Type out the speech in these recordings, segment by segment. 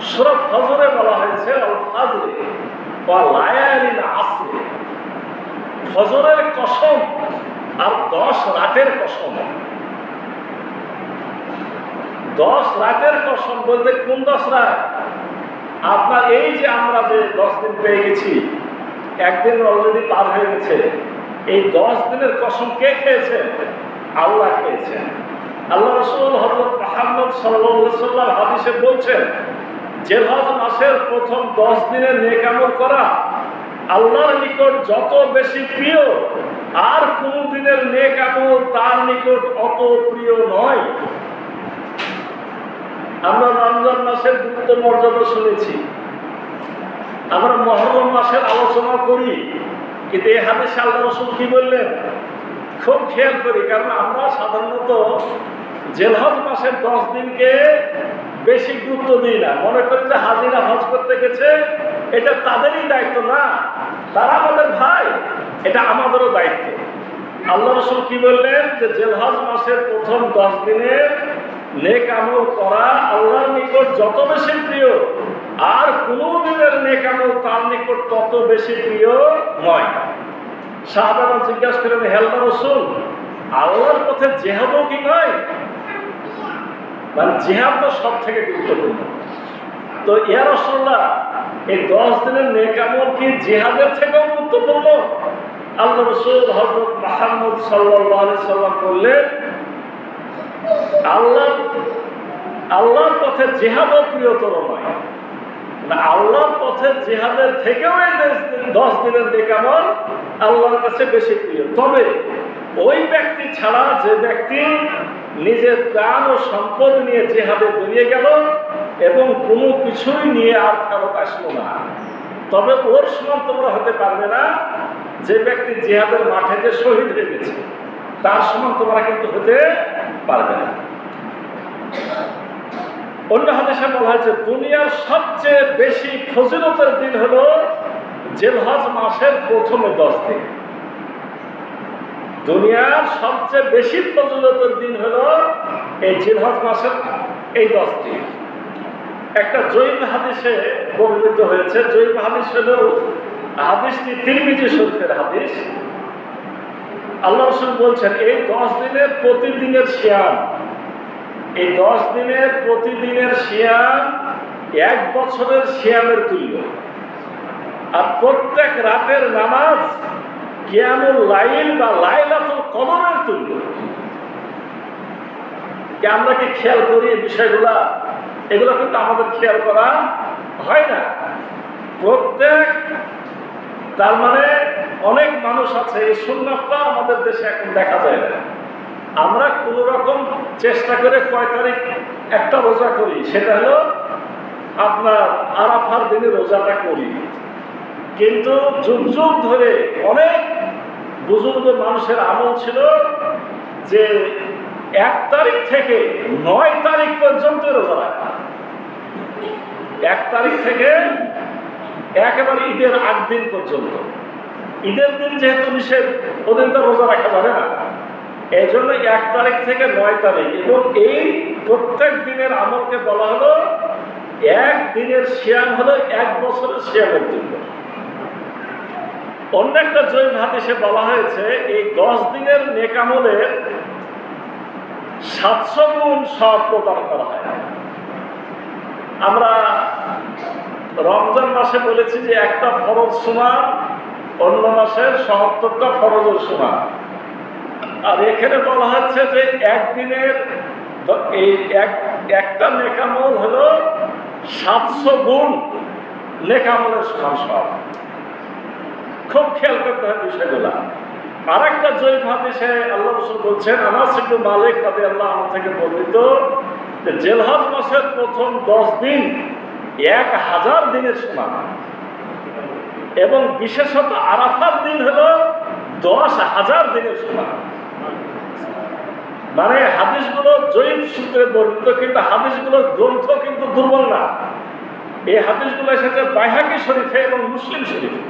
সূরা ফজরে বলা হয়েছে আল ফাজরে ওয়া লায়ালিল আসরে, ফজরের কসম আর 10 রাতের কসম। 10 রাতের কসম বলতে কোন 10 রাত? আপনার এই যে আমরা যে 10 দিন পেয়ে গেছি, একদিন অলরেডি পার হয়ে গেছে, এই 10 দিনের কসম কে খেয়েছেন? আল্লাহ খেয়েছেন। আল্লাহ রাসূল হযরত মুহাম্মদ সাল্লাল্লাহু আলাইহি ওয়াসাল্লাম হাদিসে বলছেন, জিলহজ মাসের প্রথম 10 দিনের নেক আমল করা আল্লাহর নিকট যত বেশি প্রিয়, আর কোন দিনের নেক আমল তার নিকট অত প্রিয় নয়। আমরা রমজান মাসের গুরুত্ব মর্যাদা শুনেছি, আমরা মুহররম মাসের আলোচনা করি, কিন্তু এই হাদিসে আল্লাহ রাসূল কি বললেন খুব খেয়াল করি, কারণ আমরা সাধারণত জিলহজ মাসের 10 দিনকে বেশি গুরুত্ব দিই না, মনে করি যে হাজিরা হজ করতে গেছে এটা তাদেরই দায়িত্ব। না, তারা আমাদের ভাই, এটা আমাদেরও দায়িত্ব। আল্লাহ রাসূল কি বললেন যে জিলহজ মাসের প্রথম 10 দিনের নেক আমল করা আল্লাহর নিকট যত বেশি প্রিয়, আর কোন দিনের নেক আমল তার নিকট তত বেশি প্রিয় নয়। সাহাবারা জিজ্ঞাসা করেন, হে আল্লাহর রাসূল, আল্লাহর পথে জিহাদও কি নয়? মানে জিহাদ তো সব থেকে গুরুত্বপূর্ণ। তো ইয়া রাসূলুল্লাহ, এই 10 দিনের নেক আমল কি জিহাদের থেকেও গুরুত্বপূর্ণ? আল্লাহ রাসূল হযরত মুহাম্মদ সাল্লাল্লাহু আলাইহি সাল্লাম বললেন, আল্লাহর পথে জিহাদও প্রিয়তর নয়। আল্লাহর পথে জিহাদের থেকেও এই 10 দিনের নেক আমল আল্লাহর কাছে বেশি প্রিয়। তবে ওই ব্যক্তি ছাড়া যে ব্যক্তি নিজের প্রাণ ও সম্পদ নিয়ে জিহাদে বেরিয়ে গেল এবং কোনো কিছুই নিয়ে আর ফেরত আসলো না, তবে ওর সমান তোমরা হতে পারবে না। যে ব্যক্তি জিহাদের মাঠে যে শহীদ হয়ে গেছে তার সমান তোমরা কিন্তু হতে পারবে না। অন্য হাদিসে বলা হয়েছে দুনিয়ার সবচেয়ে বেশি ফজিলতের দিন হলো জিলহজ মাসের প্রথম 10 দিন। দুনিয়ার সবচেয়ে বেশি ফজিলতের দিন হলো এই জিলহজ মাসের এই 10 দিন। একটা জয়ীফ হাদিসে বর্ণিত হয়েছে, জয়ীফ হাদিস হলো হাদিসটি তিরমিজি শরীফের হাদিস। আল্লাহ রাসূল বলছেন, এই 10 দিনের প্রতিদিনের সিয়াম, এই 10 দিনের প্রতিদিনের সিয়াম 1 বছরের সিয়ামের তুল্য। আর প্রত্যেক রাতের নামাজ কিয়ামুল লাইল বা লাইলাতুল কদরের তুল্য। কি আমরা কি খেয়াল করি এই বিষয়গুলা? এগুলো কিন্তু আমাদের খেয়াল করা হয় না। প্রত্যেক, তার মানে অনেক মানুষ আছে এই সুন্নাতটা আমাদের দেশে এখন দেখা যায় না। আমরা কোন রকম চেষ্টা করে কয় তারিখ একটা রোজা করি, সেটা হলো আপনার আরাফার দিনে রোজাটা করি। কিন্তু যুগ যুগ ধরে অনেক বুজুর্গ মানুষের আমল ছিল যে 1 তারিখ থেকে 9 তারিখ পর্যন্ত রোজা রাখা। 1 তারিখ থেকে একেবারে ঈদের 8 দিন পর্যন্ত। ঈদের দিন যেহেতু নিষেধ, ওদিন তো রোজা রাখা যাবে না, এই জন্য 1 তারিখ থেকে 9 তারিখ, এবং এই প্রত্যেক দিনের আমলকে বলা হলো এক দিনের সিয়াম, হলো 1 বছরের সিয়ামের জন্য। অন্য একটা জয়ীফ হাদিসে বলা হয়েছে এই 10 দিনের নেক আমলের 700 গুণ সওয়াব প্রদান করা হয়। আমরা রমজান মাসে বলেছি যে একটা ফরজ সমান অন্য মাসের ৭০টা ফরজের সমান। আর এখানে বলা হচ্ছে যে একদিনের এই একটা নেক আমল হলো 700 গুণ নেক আমলের সমান সওয়াব। খুব খেয়াল করতে হবে বিষয়গুলা। আর একটা জয়ীফ হাদিসে আল্লাহ রাসূল বলছেন, আনাস ইবনে মালিক রাদিয়াল্লাহু আনহু থেকে বর্ণিত, যে জিলহজ মাসের প্রথম 10 দিন 1000 দিনের সমান, এবং বিশেষত আরাফার দিন হলো 10,000 দিনের সমান। মানে হাদিসগুলো জয়ীফ সূত্রে বর্ণিত, কিন্তু হাদিসগুলোর গ্রন্থ কিন্তু দুর্বল না। এই হাদিসগুলো এসেছে বাইহাকি শরীফে এবং মুসলিম শরীফে।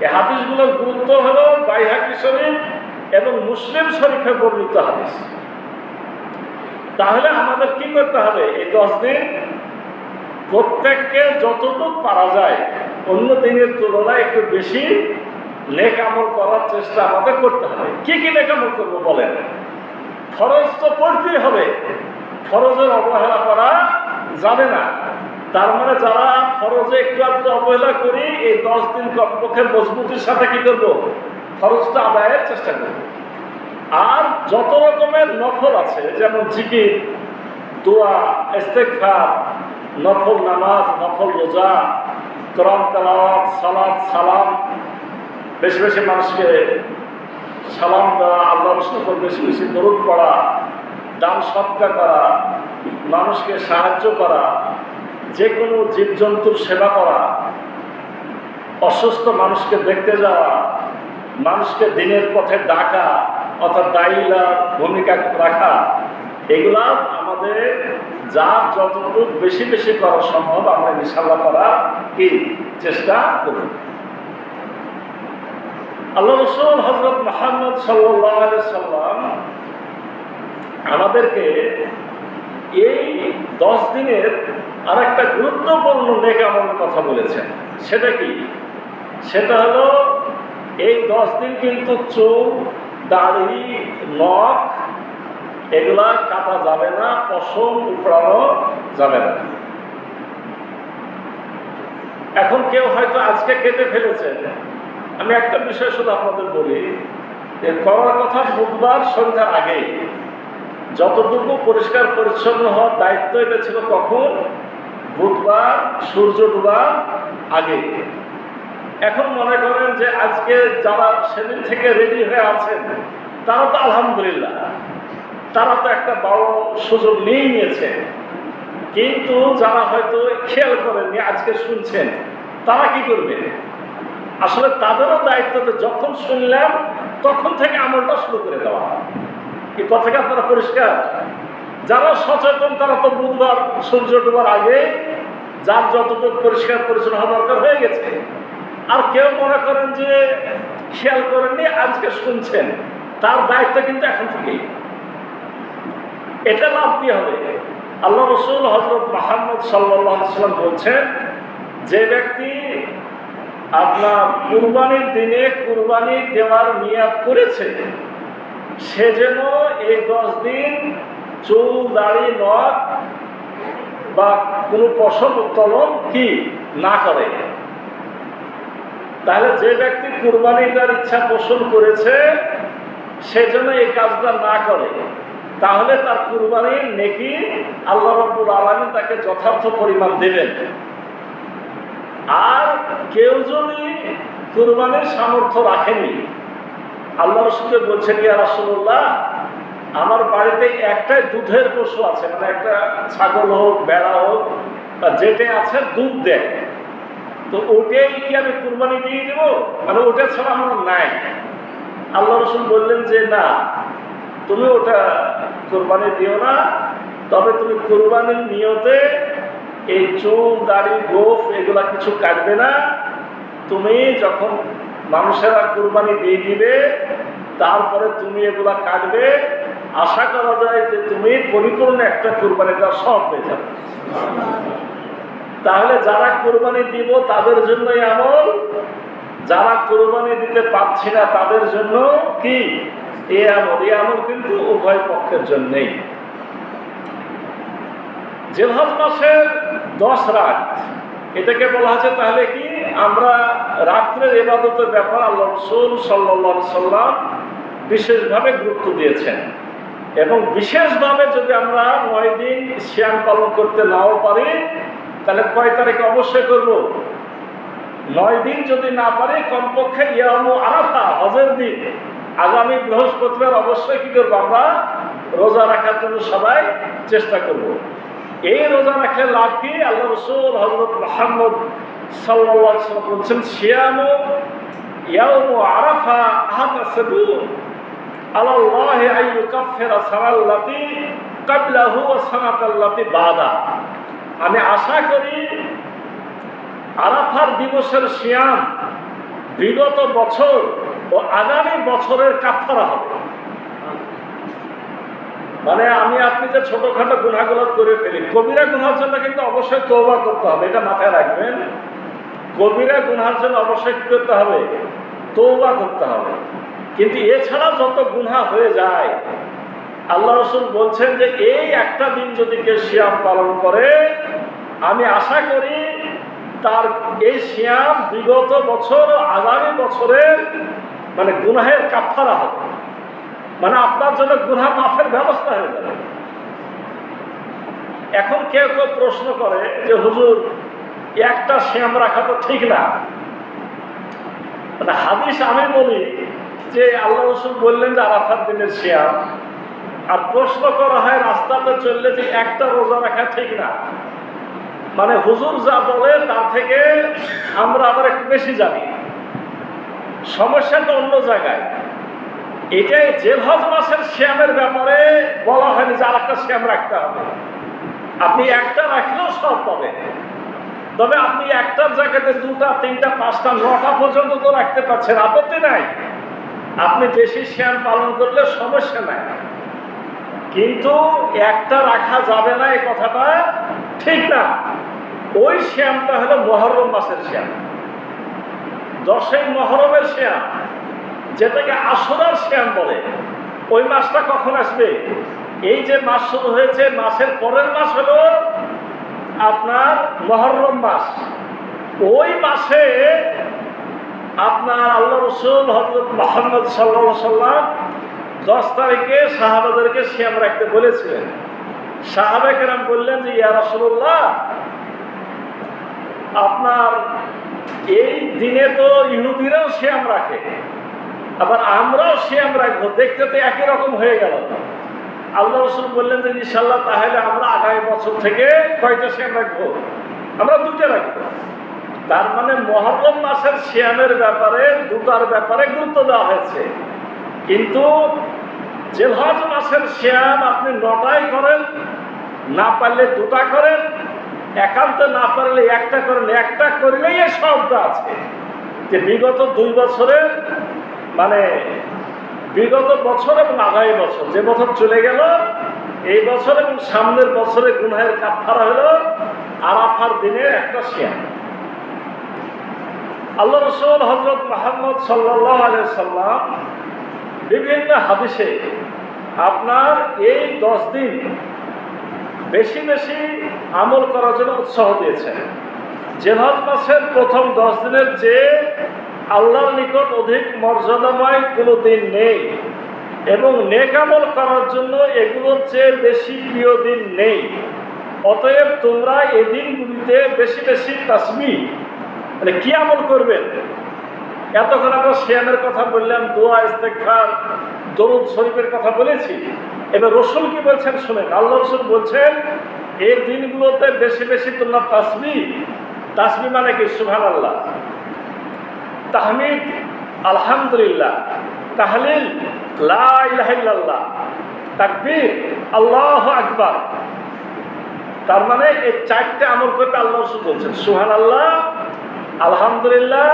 এই হাদিসগুলোর গুরুত্ব হলো বাইহাকি শরীফ এবং মুসলিম শরীফে বর্ণিত হাদিস। তাহলে আমাদের কি করতে হবে? এই 10 দিন প্রত্যেককে যতটুকু পারা যায় অন্য দিনের তুলনায় একটু বেশি নেক আমল করার চেষ্টা আমাদের করতে হবে। কি কি নেক আমল করবো বলেন? ফরজ তো পড়তেই হবে, ফরজের অবহেলা করা যাবে না। তার মানে যারা ফরজে একটু একটু অবহেলা করি, এই 10 দিন কমপক্ষে মজবুতির সাথে কি করবো? ফরজটা আদায়ের চেষ্টা করব। আর যত রকমের নফল আছে, যেমন জিকির, দোয়া, ইস্তেগফার, নফল নামাজ, নফল রোজা, কোরআন তেলাওয়াত, সালাত, সালাম, বেশি বেশি মানুষকে সালাম দেওয়া, আল্লাহর উপর বেশি বেশি দরুদ পড়া, দান সৎকার করা, মানুষকে সাহায্য করা, যে কোনো জীবজন্তুর সেবা করা, অসুস্থ মানুষকে দেখতে যাওয়া, মানুষকে দিনের পথে ডাকা অর্থাৎ দায়ীলা ভূমিকা রাখা, এগুলা আমাদের যার যতটুকু বেশি বেশি করা সম্ভব আমরা ইনশাআল্লাহ করার কি চেষ্টা করব। আল্লাহ রাসূল হযরত মুহাম্মদ সাল্লাল্লাহু আলাইহি সাল্লাম আমাদেরকে এই 10 দিনের আর একটা গুরুত্বপূর্ণ নেক আমলের কথা বলেছেন। সেটা কি? সেটা হলো এই 10 দিন কিন্তু চুল, দাড়ি, নখ এগুলা কাটা যাবে না, পশম উপড়ানো যাবে না। এখন কেউ হয়তো আজকে কেটে ফেলেছেন, আমি একটা বিষয় শুধু আপনাদের বলি, করার কথা বুধবার সন্ধ্যার আগে। যতটুকু পরিষ্কার পরিচ্ছন্ন হওয়ার দায়িত্ব এটা ছিল কখন? বুধবার সূর্য ডোবার আগে। এখন মনে করেন যে আজকে যারা সেদিন থেকে রেডি হয়ে আছেন তারা তো আলহামদুলিল্লাহ, তারা তো একটা বড় সুযোগ নিয়ে নিয়েছে। কিন্তু যারা হয়তো খেয়াল করেননি, আজকে শুনছেন, তারা কি করবে? আসলে তাদেরও দায়িত্ব যখন শুনলাম তখন থেকে আমলটা শুরু করে দেওয়া। এই কথাকে আপনারা পরিষ্কার? যারা সচেতন তারা তো বুধবার সূর্য ডোবার আগে যার যতটুকু পরিষ্কার পরিচ্ছন্ন হওয়া দরকার হয়ে গেছে। আর কেউ মনে করেন যে খেয়াল করেননি, আজকে শুনছেন, তার দায়িত্ব কিন্তু এখন থেকেই। এটা লাভ কি হবে? আল্লাহ রাসূল হযরত মুহাম্মদ সাল্লাল্লাহু আলাইহি ওয়াসাল্লাম বলছেন, যে ব্যক্তি আপনার কুরবানির দিনে কুরবানি দেওয়ার নিয়াত করেছে সে যেন এই 10 দিন চুল, দাড়ি, নখ বা কোনো পশম উত্তোলন কি না করে। তাহলে যে ব্যক্তি কুরবানি দেওয়ার ইচ্ছা পোষণ করেছে সে যেন এই কাজটা না করে, তাহলে তার কুরবানির নেকি আল্লাহ রাব্বুল আলামিন তাকে যথার্থ পরিমাণ দেবেন। আর কেউ যদি কুরবানির সামর্থ্য রাখেনি, আল্লাহ রাসূল বলছেন, ইয়া রাসূলুল্লাহ, আমার বাড়িতে একটাই দুধের পশু আছে, মানে একটা ছাগল হোক, বেড়া হোক বা যেটা আছে দুধ দেয়, তো ওটাই কি আমি কুরবানি দিয়ে দেবো? মানে ওটা ছাড়া আমার নাই। আল্লাহ রাসূল বললেন যে না, তুমি ওটা কুরবানি দিও না, তবে তুমি কুরবানির নিয়তে এই চুল, দাড়ি, গোফ এগুলা কিছু কাটবে না। তুমি যখন মানুষেরা কুরবানি দিয়ে দিবে তারপরে তুমি এগুলা কাটবে, আশা করা যায় যে তুমি পরিপূর্ণ একটা কুরবানি দেওয়ার সওয়াব পেয়ে যাবে। তাহলে যারা কুরবানি দিব তাদের জন্যই আমল, যারা কুরবানি দিতে পারছি না তাদের জন্য কি এই আমল। এই আমল কিন্তু উভয় পক্ষের জন্যই। জিলহজ মাসের 10 রাত, এটাকে বলা হচ্ছে তাহলে কি আমরা রাত্রের ইবাদতের ব্যাপার আল্লাহ রাসূল সাল্লাল্লাহু আলাইহি সাল্লাম বিশেষভাবে গুরুত্ব দিয়েছেন। এবং বিশেষভাবে যদি আমরা 9 দিন সিয়াম পালন করতে নাও পারি, তাহলে কয় তারিখে অবশ্যই করব? 9 দিন যদি না পারি, কমপক্ষে ইয়ামু আরাফা, হজের দিন, আগামী বৃহস্পতিবার অবশ্যই কি করবো? আমরা রোজা রাখার জন্য সবাই চেষ্টা করব। এই রোজা রাখলে লাভ কি? আল্লাহ রাসূল হযরত মুহাম্মদ সাল্লাল্লাহু আলাইহি ওয়াসাল্লাম বলছেন, সিয়ামু ইয়ামু আরাফা আহতাসিবু আলাল্লাহি আইয়ুকাফিরা সানাল্লাতি ক্বাবলাহু ওয়া সানাতাল্লাতি বাদা। আমি আশা করি আরাফার দিবসের সিয়াম বিগত বছর ও আগামী বছরের কাফারা হবে। মানে আমি আপনি যে ছোটখাটো গুনাহগুলো করে ফেলি, কবিরা গুনার জন্য কিন্তু অবশ্যই তওবা করতে হবে, এটা মাথায় রাখবেন। কবিরা গুনার জন্য অবশ্যই কি করতে হবে? তওবা করতে হবে। কিন্তু এছাড়া যত গুনাহ হয়ে যায়, আল্লাহ রাসূল বলছেন যে এই একটা দিন যদি কেউ সিয়াম পালন করে, আমি আশা করি তার এই সিয়াম বিগত বছর আগামী বছরের মানে গুনাহের কাফারা হবে, মানে আপনার জন্য গুনাহ মাফের ব্যবস্থা হয়ে যাবে। এখন কেউ কেউ প্রশ্ন করে যে হুজুর, একটা সিয়াম রাখা তো ঠিক না। মানে হাদিস আমি বলি যে আল্লাহ রাসূল বললেন যে আরাফার দিনের সিয়াম, আর প্রশ্ন করা হয় রাস্তাতে চললে যে একটা রোজা রাখা ঠিক না। মানে হুজুর যা বলে তার থেকে আমরা আবার একটু বেশি জানি। সমস্যাটা অন্য জায়গায়। এটাই জিলহজ মাসের সিয়ামের ব্যাপারে বলা হয়নি যে আর একটা সিয়াম রাখতে হবে। আপনি একটা রাখলেও সব পাবেন, তবে আপনি একটার জায়গাতে দুটা, তিনটা, পাঁচটা, 9টা পর্যন্ত তো রাখতে পারছেন, আপত্তি নাই। আপনি বেশি সিয়াম পালন করলে সমস্যা নাই, কিন্তু একটা রাখা যাবে না এই কথাটা ঠিক না। ওই সিয়ামটা হলো মুহররম মাসের সিয়াম, 10ই মুহররমের সিয়াম, যেটাকে আশুরার সিয়াম বলে। ওই মাসটা কখন আসবে? এই যে মাস শুরু হয়েছে, মাসের পরের মাস হলো আপনার মুহররম মাস। ওই মাসে আপনার আল্লাহ রাসূল হযরত মুহাম্মদ সাল্লাল্লাহু আলাইহি সাল্লাম 10 তারিখে সাহাবাদেরকে সিয়াম রাখতে বলেছিলেন। সাহাবায়ে কেরাম বললেন যে ইয়া রাসূলুল্লাহ, আপনার এই দিনে তো ইহুদিরাও সিয়াম রাখে, আবার আমরাও সিয়াম রাখবো, দেখতে তো একই রকম হয়ে গেল। আল্লাহ রাসূল বললেন যে ইনশাআল্লাহ তাহলে আমরা আগামী বছর থেকে কয়টা সিয়াম রাখবো? আমরা 2টা রাখবো। তার মানে মুহররম মাসের সিয়ামের ব্যাপারে, দুটার ব্যাপারে গুরুত্ব দেওয়া হয়েছে। কিন্তু জিলহজ মাসের সিয়াম আপনি 9টাই করেন, না পারলে 2টা করেন, একান্ত না পারলে একটা করেন। একটা করলেই এই শব্দ আছে যে বিগত 2 বছরের মানে বিগত বছর এবং আগামী বছর, যে বছর চলে গেল, এই বছর এবং সামনের বছরে গুনাহের কাফারা হলো আরাফার দিনের একটা সিয়াম। আল্লাহ রাসূল হযরত মুহাম্মদ সাল্লাল্লাহু আলাইহি সাল্লাম বিভিন্ন হাদিসে আপনার এই 10 দিন বেশি বেশি আমল করার জন্য উৎসাহ দিয়েছেন। জিলহজ মাসের প্রথম 10 দিনের যে আল্লাহর নিকট অধিক মর্যাদাময় কোনো দিন নেই, এবং নেক আমল করার জন্য এগুলোর চেয়ে বেশি প্রিয় দিন নেই। অতএব তোমরা এই দিনগুলিতে বেশি বেশি তাসবিহ, মানে কি আমল করবেন? এতক্ষণ আমরা সিয়ামের কথা বললাম, দোয়া, ইস্তেগফার, দরুদ শরীফের কথা বলেছি। এবার রাসূল কি বলছেন শুনেন। আল্লাহ রাসূল বলছেন এই দিনগুলোতে বেশি বেশি তোমরা তাসবিহ, তাসবিহ মানে কি? সুবহানাল্লাহ, তাহমিদ আলহামদুলিল্লাহ, তাহলিল লা ইলাহা ইল্লাল্লাহ, তাকবীর আল্লাহু আকবার। তার মানে এই 4টে আমল করতে আল্লাহ রাসূল বলছেন। সুবহানাল্লাহ, আলহামদুলিল্লাহ,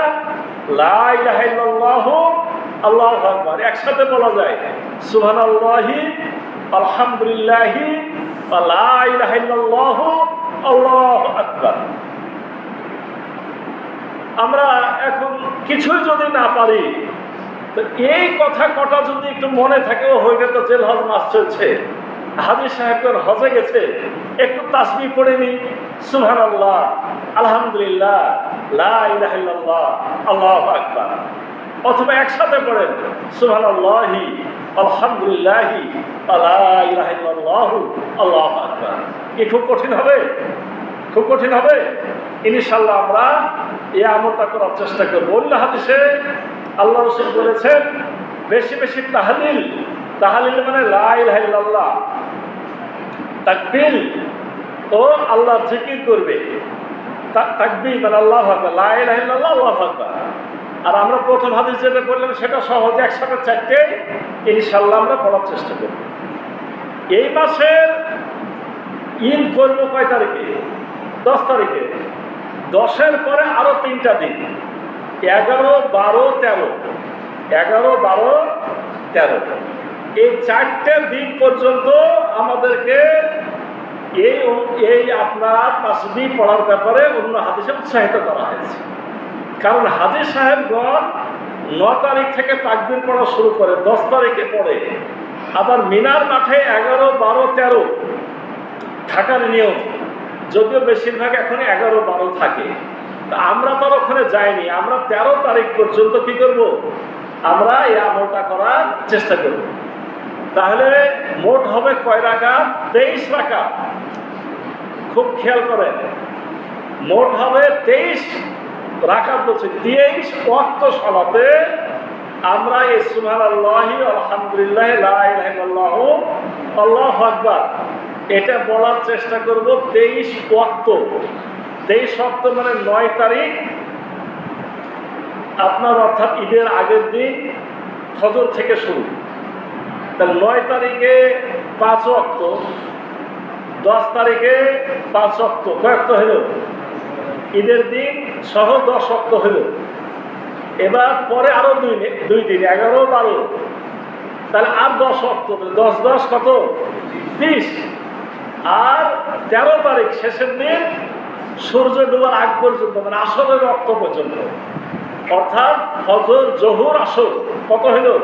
লা ইলাহা ইল্লাল্লাহ, আল্লাহু আকবার। একসাথে বলা যায় সুবহানাল্লাহি, আলহামদুলিল্লাহি, ওয়া লা ইলাহা ইল্লাল্লাহ, আল্লাহু আকবার। আমরা এখন কিছুই যদি না পারি, তো এই কথা কটা যদি একটু মনে থাকে, ও হয়ে গেল জিলহজ মাস চলছে, হাজী সাহেবগণ হজে গেছে, একটু তাসবিহ পড়ে নি, সুবহানাল্লাহ, আলহামদুলিল্লাহ, লা ইলাহা ইল্লাল্লাহ, আল্লাহু আকবার। অথবা একসাথে পড়েন সুবহানাল্লাহি, আলহামদুলিল্লাহি, লা ইলাহা ইল্লাল্লাহ, আল্লাহু আকবার। কি খুব কঠিন হবে? খুব কঠিন হবে? ইনশাআল্লাহ আমরা এই আমলটা করার চেষ্টা করবো। অন্য হাদিসে আল্লাহ রাসূল বলেছেন বেশি বেশি তাহলিল, তাহলিল মানে লা ইলাহা ইল্লাল্লাহ, তাকবীর ও আল্লাহর জিকির করবে। তাকবীর মানে আল্লাহু আকবার, লা ইলাহা ইল্লাল্লাহ, আল্লাহু আকবার। আর আমরা প্রথম হাদিস যেটা বললাম সেটা সহজে একসাথে 4টে ইনশাআল্লাহ আমরা পড়ার চেষ্টা করব। এই মাসের ঈদ করবো কয় তারিখে? 10 তারিখে। 10-এর পরে আরো 3টা দিন, 11, 12, 13। 11, 12, 13। এই 4টে দিন পর্যন্ত আমাদেরকে এই আপনার তাসবিহ পড়ার ব্যাপারে অন্য হাদিসে উৎসাহিত করা হয়েছে। কারণ হাজী সাহেবগণ 9 তারিখ থেকে তাকবীর পড়া শুরু করে, 10 তারিখে পড়ে। আবার মিনার মাঠে 11, 12, 13 থাকার নিয়ম, যদিও বেশিরভাগ এখন 11, 12 থাকে। তা আমরা তো ওখানে যাইনি, আমরা 13 তারিখ পর্যন্ত কি করব, আমরা এই আমলটা করার চেষ্টা করব। তাহলে মোট হবে কয় রাকাত? 23 রাকাত। খুব খেয়াল করেন, মোট হবে 23 রাকাত। বলছে 23 ওয়াক্ত সালাতে আমরা এই সুবহানাল্লাহি আলহামদুলিল্লাহ লা ইলাহা ইল্লাল্লাহু আল্লাহু আকবার এটা বলার চেষ্টা করব 23 ওয়াক্ত। 23 ওয়াক্ত মানে 9 তারিখ আপনার, অর্থাৎ ঈদের আগের দিন ফজর থেকে শুরু। তাহলে 9 তারিখে 5 ওয়াক্ত, 10 তারিখে 5 ওয়াক্ত, কয়েকটা হলো? ঈদের দিন সহ 10 ওয়াক্ত হলো। এবার পরে আরো 2 দিন 11, 12, তাহলে আর 10 ওয়াক্ত। 10, 10 কত? 20। আর 13 তারিখ শেষের দিন সূর্য ডোবার আগ পর্যন্ত, মানে আসরের ওয়াক্ত পর্যন্ত, অর্থাৎ ফজর, জোহর, আসর কত হলো?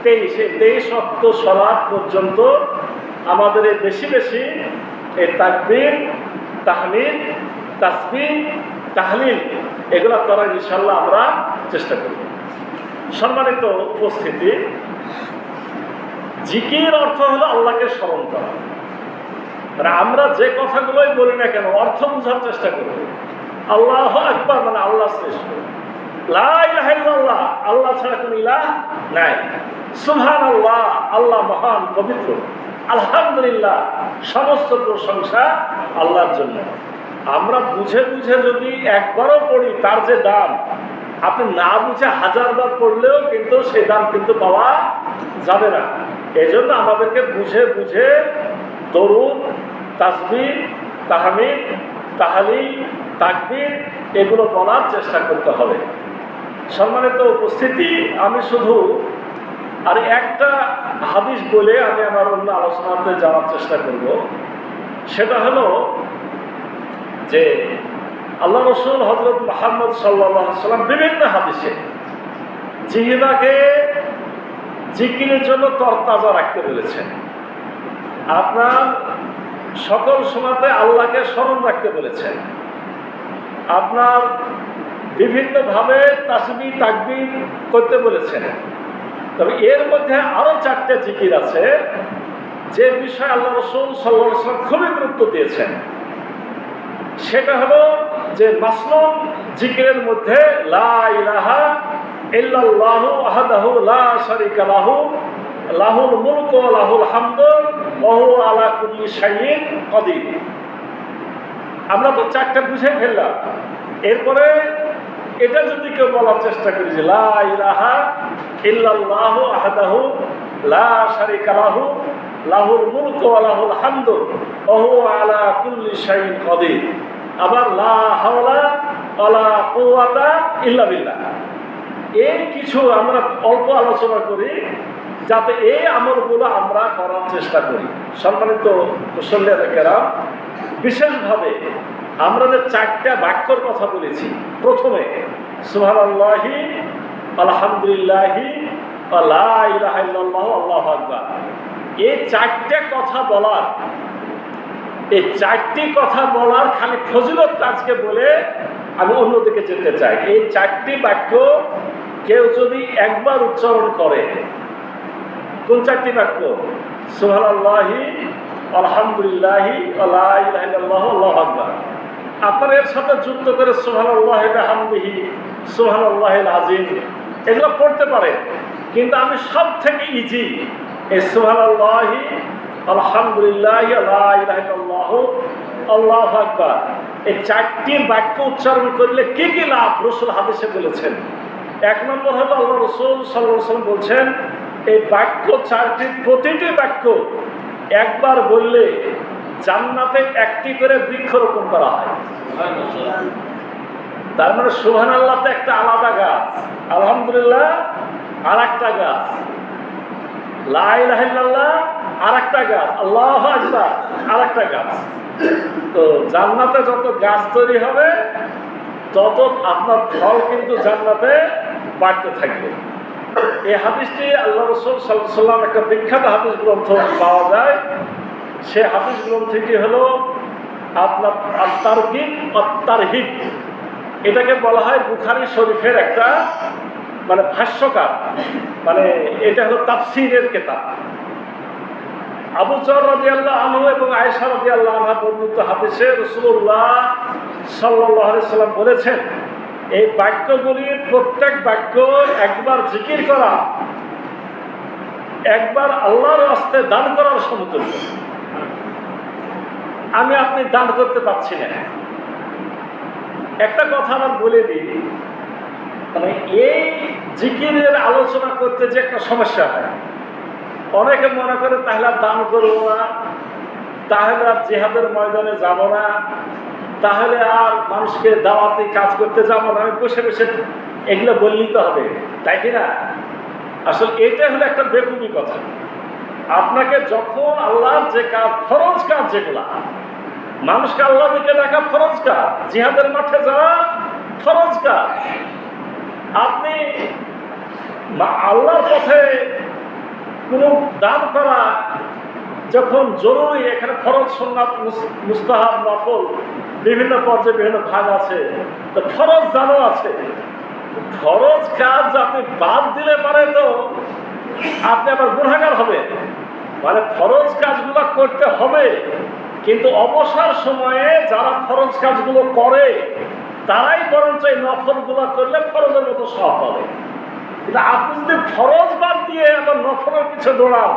23 ওয়াক্ত সালাত পর্যন্ত আমাদের এই বেশি বেশি এই তাকবীর, তাহমিদ, তাসবিহ, তাহলিল এগুলো করার ইনশাআল্লাহ আমরা চেষ্টা করব। সম্মানিত উপস্থিতি, জিকির অর্থ হলো আল্লাহকে স্মরণ করা। মানে আমরা যে কথাগুলোই বলি না কেন অর্থ বোঝার চেষ্টা করব। আল্লাহু আকবার মানে আল্লাহ শ্রেষ্ঠ, লা ইলাহা ইল্লাল্লাহ আল্লাহ ছাড়া কোনো ইলাহ নাই, সুবহানাল্লাহ আল্লাহ মহান পবিত্র, আলহামদুলিল্লাহ সমস্ত প্রশংসা আল্লাহর জন্য। আমরা বুঝে বুঝে যদি একবারও পড়ি তার যে দাম, আপনি না বুঝে 1000 বার পড়লেও কিন্তু সেই দাম কিন্তু পাওয়া যাবে না। এজন্য আমাদেরকে বুঝে বুঝে দরুদ, তাসবিহ, তাহমিদ, তাহলিল, তাকবীর এগুলো বলার চেষ্টা করতে হবে। সম্মানিত উপস্থিতি, আমি শুধু আর একটা হাদিস বলে আমি আমার অন্য আলোচনাতে যাওয়ার চেষ্টা করব। সেটা হলো যে আল্লাহ রাসূল হযরত মুহাম্মদ সাল্লাল্লাহু আলাইহি সাল্লাম বিভিন্ন হাদিসে জিহ্বাকে জিকিরের জন্য তরতাজা রাখতে বলেছেন। আপনার সকল সময়তে আল্লাহকে স্মরণ রাখতে বলেছেন। আপনার বিভিন্নভাবে তাসবিহ, তাকবীর করতে বলেছেন। তবে এর মধ্যে আরো 4টে জিকির আছে যে বিষয়ে আল্লাহ রাসূল সাল্লাল্লাহু আলাইহি ওয়াসাল্লাম খুবই গুরুত্ব দিয়েছেন। সেটা হলো যে মাসনুন জিকিরের মধ্যে লা ইলাহা ইল্লাল্লাহু ওয়াহদাহু লা শারীকা লাহু লাহুল মুলকু ওয়া লাহুল হামদু ওয়া হুয়া আলা কুল্লি শাইইন কাদির। আমরা তো 4টা বুঝে ফেললাম। এরপরে এটা যদি কেউ বলার চেষ্টা করি যে লা ইলাহা ইল্লাল্লাহু ওয়াহদাহু লা শারীকা লাহু লাহুল মুলকু ওয়া লাহুল হামদু ওয়া হুয়া আলা কুল্লি শাইইন কাদির। আবার লা হাওলা ওয়ালা কুওয়াতা ইল্লা বিল্লাহ। এই কিছু আমরা অল্প আলোচনা করি যাতে এই আমলগুলো আমরা করার চেষ্টা করি। সম্মানিত মুসল্লিরা কেরাম, বিশেষভাবে আমরা যে 4টা বাক্যর কথা বলেছি, প্রথমে সুবহানাল্লাহি আলহামদুলিল্লাহি ওয়া লা ইলাহা ইল্লাল্লাহু আল্লাহু আকবার, এই 4টে কথা বলার, এই 4টি কথা বলার খালি ফজিলত আজকে বলে আমি অন্যদিকে যেতে চাই। এই 4টি বাক্য কেউ যদি একবার উচ্চারণ করে, কোন 4টি বাক্য? সুবহানাল্লাহি আলহামদুলিল্লাহি ওয়া লা ইলাহা ইল্লাল্লাহু আল্লাহু আকবার। আপনারা এর সাথে যুক্ত করে সুবহানাল্লাহি ওয়া বিহামদিহি, সুবহানাল্লাহিল আযীম এগুলো পড়তে পারে। কিন্তু আমি সব থেকে ইজি এই সুবহানাল্লাহি আলহামদুলিল্লাহি ওয়া লা ইলাহা ইল্লাল্লাহু আল্লাহু আকবার, এই 4টি বাক্য উচ্চারণ করলে কি কি লাভ রাসূল হাদিসে বলেছেন। 1 নম্বর হলো আল্লাহ রাসূল সাল্লাল্লাহু আলাইহি ওয়াসাল্লাম বলছেন এই বাক্য 4টির প্রতিটি বাক্য একবার বললে জান্নাতে 1টি করে বৃক্ষরোপণ করা হয়। তার মানে সুবহানাল্লাহ তো একটা আলাদা গাছ, আলহামদুলিল্লাহ আর একটা গাছ। লা ইলাহা ইল্লাল্লাহ আর একটা গাছ, আল্লাহু আকবার আর একটা গাছ। তো জান্নাতে যত গাছ তৈরি হবে তত আপনার ফল কিন্তু জান্নাতে বাড়তে থাকবে। এই হাদিসটি আল্লাহ রাসূল সাল্লাল্লাহু আলাইহি ওয়াসাল্লাম একটা বিখ্যাত হাদিস গ্রন্থ পাওয়া যায়। সে হাদিস গ্রন্থটি হলো আপনার আত-তারগীব ওয়াত-তারহিব। এটাকে বলা হয় বুখারী শরীফের একটা মানে ভাষ্যকার, মানে এটা হলো তাফসীরের কিতাব। আবু যর রাদিয়াল্লাহু আনহু এবং আয়েশা রাদিয়াল্লাহু আনহা বর্ণিত হাদিসে রাসূলুল্লাহ সাল্লাল্লাহু আলাইহি ওয়াসাল্লাম বলেছেন, এই বাক্যগুলির প্রত্যেক বাক্য একবার জিকির করা একবার আল্লাহর রাস্তে দান করার সমতুল্য। আমি আপনি দান করতে পারছি না। একটা কথা আমার বলে দিই, মানে এই জিকিরের আলোচনা করতে যে একটা সমস্যা হয়, অনেকে মনে করে তাহলে আর দান করবো না, তাহলে আর জিহাদের ময়দানে যাব না, তাহলে আর মানুষকে দাওয়াতি কাজ করতে যাবো না, আমি বসে বসে এগুলো বললেই তো হবে, তাই কি না? আসলে এটা হলো একটা বেকুবি কথা। আপনাকে যখন আল্লাহর যে কাজ, ফরজ কাজ যেগুলা, মানুষকে আল্লাহ দিকে ডাকা ফরজ কাজ, জিহাদের মাঠে যাওয়া ফরজ কাজ, আপনি আল্লাহর পথে কোনো দান করা যখন জরুরি, এখানে ফরজ সুন্নাত মুস্তাহাব নফল বিভিন্ন পর্যায়ে বিভিন্ন ভাগ আছে, তো ফরজ দানও আছে। ফরজ কাজ আপনি বাদ দিলে পারে তো আপনি আবার গুনাহগার হবেন। মানে ফরজ কাজগুলো করতে হবে, কিন্তু অবসর সময়ে যারা ফরজ কাজগুলো করে তারাই বরঞ্চ এই নফলগুলো করলে ফরজের মতো সব হবে। কিন্তু আপনি যদি ফরজ বাদ দিয়ে আবার নফলের পিছনে দৌড়ান,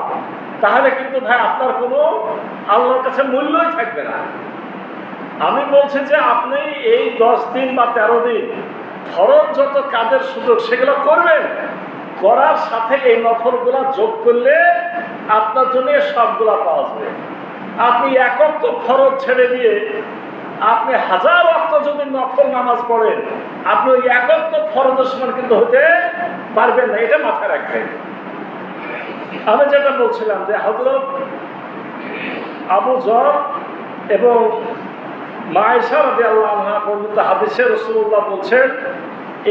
তাহলে কিন্তু ভাই আপনার কোনো আল্লাহর কাছে মূল্যই থাকবে না। আমি বলছি যে আপনি এই 10 দিন বা 13 দিন ফরজ যত কাজের সুযোগ সেগুলো করবেন, করার সাথে এই নফলগুলা যোগ করলে আপনার জন্য সবগুলা পাওয়া যাবে। আপনি এক ওয়াক্ত ফরজ ছেড়ে দিয়ে আপনি 1000 ওয়াক্ত যদি নফল নামাজ পড়েন, আপনি ওই এক ওয়াক্ত ফরজের সমান কিন্তু হতে পারবেন না, এটা মাথায় রাখবেন। আমি যেটা বলছিলাম যে হযরত আবু যর এবং মা আয়েশা রাদিয়াল্লাহু আনহা বর্ণিত হাদিসে রাসূলুল্লাহ বলছেন,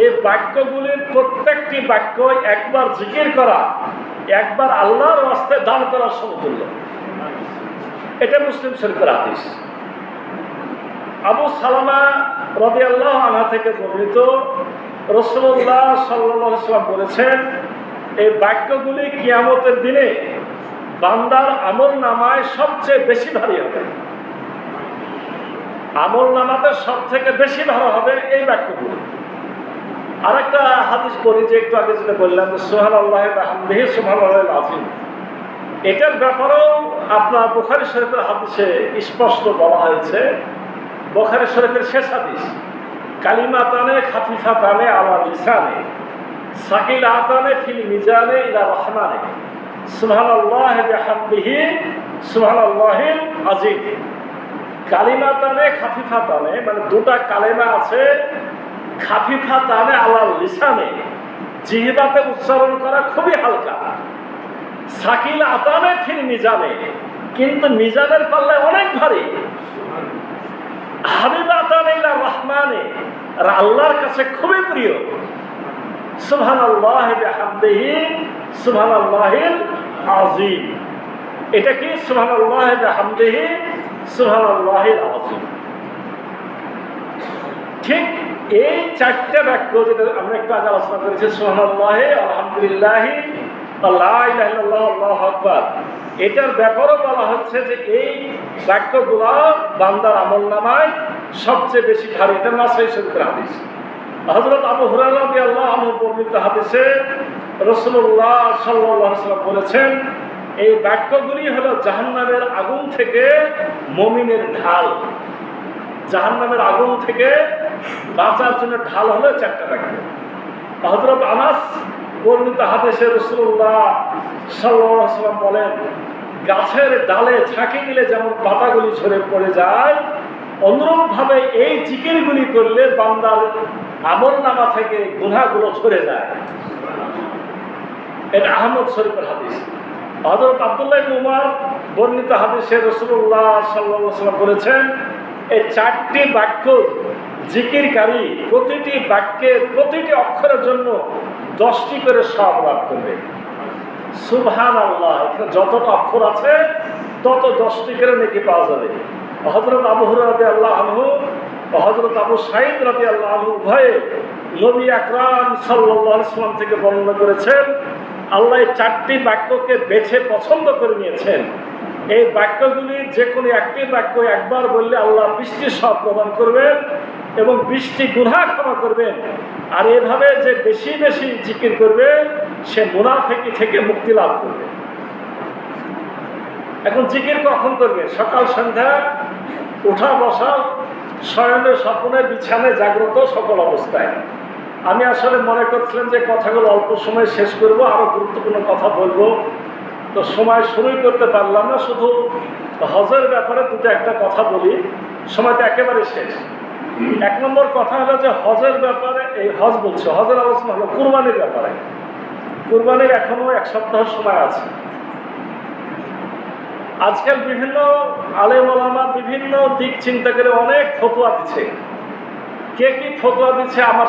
এই বাক্যগুলির প্রত্যেকটি বাক্য একবার জিকির করা একবার আল্লাহর রাস্তায় দান করার সমতুল্য। এটা মুসলিম শরীফের হাদিস। আবু সালামা রাদিয়াল্লাহু আনহা থেকে বর্ণিত, রাসূলুল্লাহ সাল্লাল্লাহু আলাইহি ওয়াসাল্লাম বলেছেন, এই বাক্যগুলি কিয়ামতের দিনে বান্দার আমলনামায় সবচেয়ে বেশি ভারী হবে। আমলনামাতে সব থেকে বেশি ভালো হবে এই বাক্যগুলি। আর একটা হাদিস পড়ি, যে একটু আগে যেটা বললাম, সুবহানাল্লাহি ওয়া বিহামদিহি সুবহানাল্লাহিল আযীম, এটার ব্যাপারেও আপনার বুখারী শরীফের হাদিসে স্পষ্ট বলা হয়েছে। বুখারী শরীফের শেষ হাদিস, কালিমাতানে খাফিফাতানে আলা লিসানে সাকিলাতানে ফিল মিজানে ইলা রহমানে সুবহানাল্লাহি ওয়া বিহামদিহি সুবহানাল্লাহিল আযীম। কালিমাতানে খাফিফাতানে মানে দুটা কালেমা আছে, খাফিফাতানে আলা লিসানে জিহ্বাতে উচ্চারণ করা খুবই হালকা, সাকিলাতানে ফিল মিজানে কিন্তু মিজানের পাল্লায় অনেক ভারী, হাবিবাতানে ইলা রহমানে আর আল্লাহর কাছে খুবই প্রিয়। সুবহানাল্লাহি ওয়া বিহামদিহি সুবহানাল্লাহিল আযীম। এটা কি? সুবহানাল্লাহি ওয়া বিহামদিহি সুবহানাল্লাহিল আযীম। ঠিক এই চারটা বাক্য যেটা আমরা একটু আগে আলোচনা করেছি, সুবহানাল্লাহি, আলহামদুলিল্লাহি, লা ইলাহা ইল্লাল্লাহ, আল্লাহু আকবার, এটার ব্যাপারও বলা হচ্ছে যে এই বাক্যগুলো বান্দার আমলনামায় সবচেয়ে বেশি ভারী। এটা নাসাঈ শরীফের হাদিস। হযরত আবু হুরায়রা রাদিয়াল্লাহু আনহু বর্ণিত হাদিসে রাসূলুল্লাহ সাল্লাল্লাহু আলাইহি ওয়াসাল্লাম বলেছেন, এই বাক্যগুলি হলো জাহান্নামের আগুন থেকে মুমিনের ঢাল। জাহান্নামের আগুন থেকে বাঁচার জন্য ঢাল হলো চারটা বাক্য। হযরত আনাস বর্ণিত হাদিসে রাসূলুল্লাহ সাল্লাল্লাহু আলাইহি ওয়াসাল্লাম বলেন, গাছের ডালে ঝাঁকি দিলে যেমন পাতাগুলি ঝরে পড়ে যায়, অনুরূপভাবে এই জিকিরগুলি করলে বান্দার আমলনামা থেকে গুনাহগুলো ঝরে যায়। এটা আহমদ শরীফের হাদিস। হযরত আব্দুল্লাহ ইবনে উমর বর্ণিত হাদিসে রাসূলুল্লাহ সাল্লাল্লাহু আলাইহি ওয়াসাল্লাম বলেছেন, এই 4টি বাক্য জিকিরকারী প্রতিটি বাক্যের প্রতিটি অক্ষরের জন্য 10টি করে সওয়াব লাভ করবে। সুবহানাল্লাহ, এখানে যতটা অক্ষর আছে তত 10টি করে নেকি পাওয়া যাবে। হযরত আবু হুরায়রা রাদিয়াল্লাহু আনহু ও হযরত আবু সাঈদ রাদিয়াল্লাহু আনহু উভয়ে নবী আকরাম সাল্লাল্লাহু আলাইহি ওয়াসাল্লাম থেকে বর্ণনা করেছেন, আল্লাহ এই 4টি বাক্যকে বেছে পছন্দ করে নিয়েছেন। এই বাক্যগুলি যে কোনো একটি বাক্য একবার বললে আল্লাহ 20টি সওয়াব প্রদান করবেন এবং 20টি গুনাহ ক্ষমা করবেন। আর এভাবে যে বেশি বেশি জিকির করবে সে মুনাফিকি থেকে মুক্তি লাভ করবে। এখন জিকির কখন করবে? সকাল সন্ধ্যা, উঠা বসা, শয়নে স্বপ্নে, বিছানায়, জাগ্রত, সকল অবস্থায়। আমি আসলে মনে করছিলাম যে কথাগুলো অল্প সময় শেষ করব, আরও গুরুত্বপূর্ণ কথা বলবো, তো সময় শুরুই করতে পারলাম না। শুধু হজের ব্যাপারে দুটো একটা কথা বলি, সময় তো একেবারে শেষ। 1 নম্বর কথা হলো যে হজের ব্যাপারে, এই হজ বলছে, হজের আলোচনা হলো কুরবানির ব্যাপারে। কুরবানির এখনো 1 সপ্তাহ সময় আছে। আজকাল বিভিন্ন আলেম ওলামা বিভিন্ন দিক চিন্তা করে অনেক ফতোয়া দিচ্ছে। কে কি ফতোয়া দিচ্ছে আমার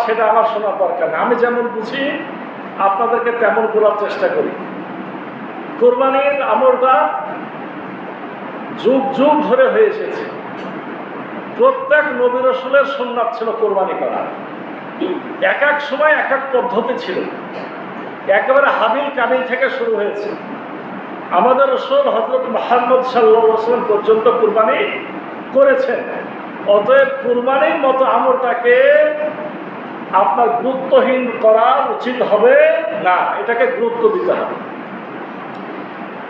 শোনার দরকার নেই। আমি যেমন বুঝি আপনাদেরকে তেমন বলার চেষ্টা করি। কুরবানির আমলটা যুগ যুগ ধরে হয়ে এসেছে। প্রত্যেক নবী রাসূলের সুন্নাত ছিল কোরবানি করা। এক এক সময় এক এক পদ্ধতি ছিল। একেবারে হাবিল কাবিল থেকে শুরু হয়েছে। আমাদের রাসূল হযরত মুহাম্মদ সাল্লাল্লাহু আলাইহি ওয়াসাল্লাম পর্যন্ত কুরবানি করেছেন। অতএব কুরবানির মতো আমলটাকে আপনার গুরুত্বহীন করা উচিত হবে না, এটাকে গুরুত্ব দিতে হবে।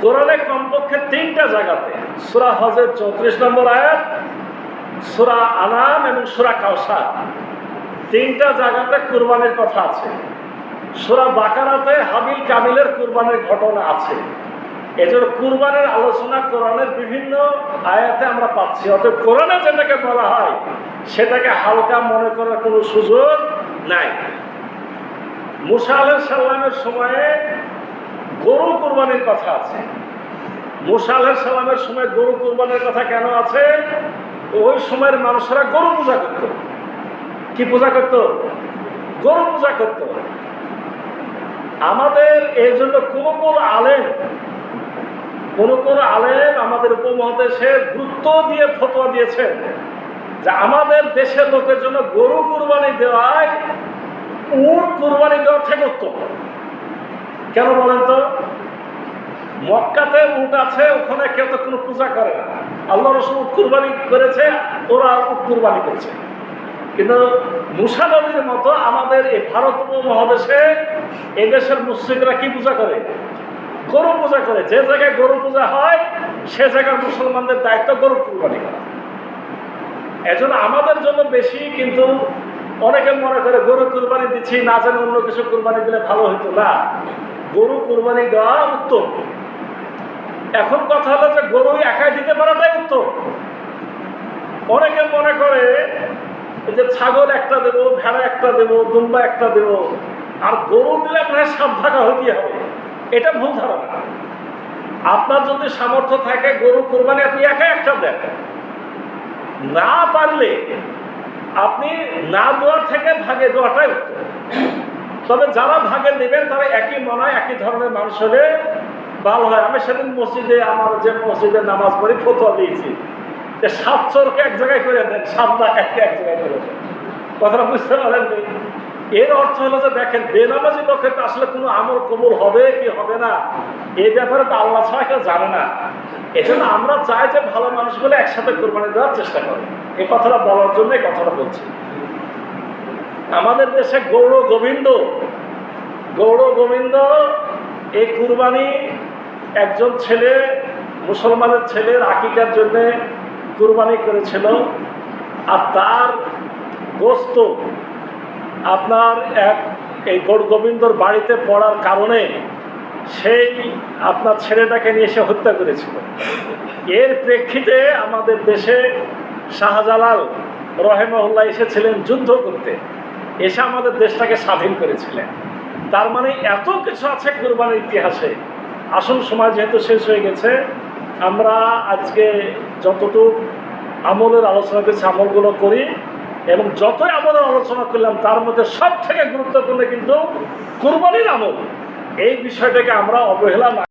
কোরআনে কমপক্ষে 3টা জায়গাতে, সূরা হজের 34 নম্বর আয়াত, সূরা আনাম এবং সূরা কাউসার, 3টা জায়গাতে কুরবানির কথা আছে। সূরা বাকারাতে হাবিল কাবিলের কুরবানির ঘটনা আছে। এজন্য কুরবানির আলোচনা কোরআনের বিভিন্ন আয়াতে আমরা পাচ্ছি। অতএব কোরআনে যেটাকে বলা হয় সেটাকে হালকা মনে করার কোনো সুযোগ নাই। মুসা আলাইহিস সালামের সময়ে গরু কুরবানির কথা আছে। মুসা আলাইহিস সালামের সময় গরু কুরবানির কথা কেন আছে? ওই সময়ের মানুষেরা গরু পূজা করত। কি পূজা করত? গরু পূজা করত। আমাদের এই জন্য কোন আলেম আমাদের উপমহাদেশে গুরুত্ব দিয়ে ফতোয়া দিয়েছেন যে আমাদের দেশের লোকের জন্য গরু কুরবানি দেওয়ায় উট কুরবানি দেওয়ার থেকে উত্তম। কেন বলেন তো? মক্কাতে উট আছে, ওখানে কেউ তো কোনো পূজা করে না। আল্লাহ রাসূল উট কুরবানি করেছে, ওরা উট কুরবানি করছে। কিন্তু মুসা নবীর মতো আমাদের এই ভারত উপমহাদেশে এদেশের মুসলিমরা কি পূজা করে? গরু পূজা করে। যে জায়গায় গরু পূজা হয় সে জায়গায় মুসলমানদের দায়িত্ব গরু কুরবানি করা। এজন্য আমাদের জন্য বেশি, কিন্তু অনেকে মনে করে গরু কুরবানি দিচ্ছি, না জানে অন্য কিছু কুরবানি দিলে ভালো হতো। না, গরু কুরবানি দেওয়া উত্তম। এখন কথা হলো যে গরু একাই দিতে পারাটাই উত্তম। অনেকে মনে করে যে ছাগল একটা দেবো, ভেড়া একটা দেবো, দুম্বা একটা দেবো, আর গরু দিলে প্রায় 7 ভাগা হতে হবে। এটা ভুল ধারণা। আপনার যদি সামর্থ্য থাকে গরু কুরবানি আপনি একা একটা দেন। না পারলে আপনি না দেওয়ার থেকে ভাগে দেওয়াটাই উত্তম। তবে যারা ভাগে দেবেন তারা একই মনে হয়, একই ধরনের মানুষ হলে ভালো হয়। আমি সেদিন মসজিদে, আমার যে মসজিদে নামাজ পড়ি, ফতোয়া দিয়েছি যে 7 চোরকে এক জায়গায় করে দেন, 7 ডাকাতকে এক জায়গায় করে দেন। কথাটা বুঝতে পারেন? এর অর্থ হলো যে দেখেন, বেনামাজি লোকের তো আসলে কোনো আমল কবুল হবে কি হবে না এই ব্যাপারে তো আল্লাহ ছাড়া কেউ জানে না। এজন্য আমরা চাই যে ভালো মানুষগুলো একসাথে কোরবানি দেওয়ার চেষ্টা করে। এই কথাটা বলার জন্য এই কথাটা বলছি। আমাদের দেশে গৌর গোবিন্দ এই কুরবানি একজন ছেলে, মুসলমানের ছেলের আকিকার জন্য কুরবানি করেছিল। আর তার গোস্ত আপনার এই গৌর গোবিন্দর বাড়িতে পড়ার কারণে সেই আপনার ছেলেটাকে নিয়ে এসে হত্যা করেছিল। এর প্রেক্ষিতে আমাদের দেশে শাহজালাল রহিমাহুল্লাহ এসেছিলেন যুদ্ধ করতে, এসে আমাদের দেশটাকে স্বাধীন করেছিলেন। তার মানে এত কিছু আছে কুরবানির ইতিহাসে। আসল সময় যেহেতু শেষ হয়ে গেছে, আমরা আজকে যতটুকু আমলের আলোচনা করেছি আমলগুলো করি, এবং যতই আমলের আলোচনা করলাম তার মধ্যে সব থেকে গুরুত্বপূর্ণ কিন্তু কুরবানির আমল। এই বিষয়টাকে আমরা অবহেলা না